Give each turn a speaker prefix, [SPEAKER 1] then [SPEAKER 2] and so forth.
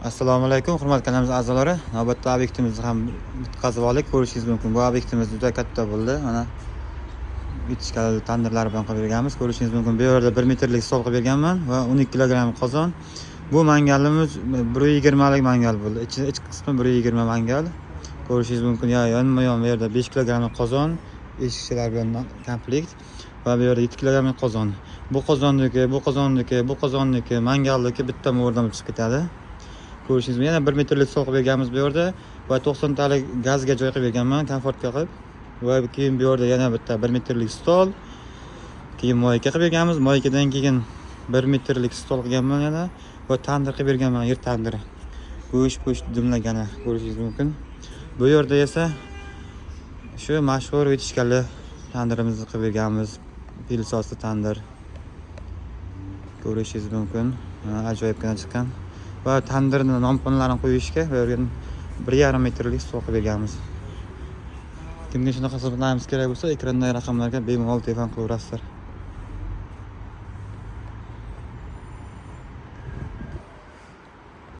[SPEAKER 1] Assalomu alaykum, hurmatli kanalimiz a'zolari. Navbatda obyektimizni ham bitkazib oldik. Ko'rishingiz mumkin. Bu obyektimiz juda katta bo'ldi. Mana vitkal tandirlar bilan qilib berganmiz. Ko'rishingiz mumkin. Bu yerda 1 metrlik stol qilib berganman va 12 kilogramm qozon. Bu mangalimiz 120 lik mangal bo'ldi. Ichki qismi 120 mangal. Ko'rishingiz mumkin. Yonma-yon bu yerda 5 kilogramm qozon, eshikchalar bilan komplekt va bu yerda 7 kilogramm qozon. Bu qozonniki, mangaldagi bitta mo'rdan chiqib ketadi. Ko'rishingiz mumkin. Yana 1 metrlik stol qilib berganmiz bu yerda va 90 talik gazga joy qilib berganman, komfortga qilib. Va keyin bu yerda yana bitta 1 metrlik stol. Keyin moyka qilib berganmiz. Moykadan keyin 1 metrlik stol qilganman yana va tandir qilib berganman, yer tandiri. Go'sht dimlagani ko'rishingiz mumkin. Bu yerda esa shu mashhur vitkali tandirimizni qilib berganmiz. Pilsosli tandir. Ko'rishingiz mumkin. Ajoyibgina chiqqan. Va tandirni nomponlarini qo'yishga bu yerga 1,5 metrlik stol qilib berganmiz. Kimga shunaqa xizmatlarimiz kerak bo'lsa, ekrandagi raqamlarga bemalol telefon qilaverasizlar.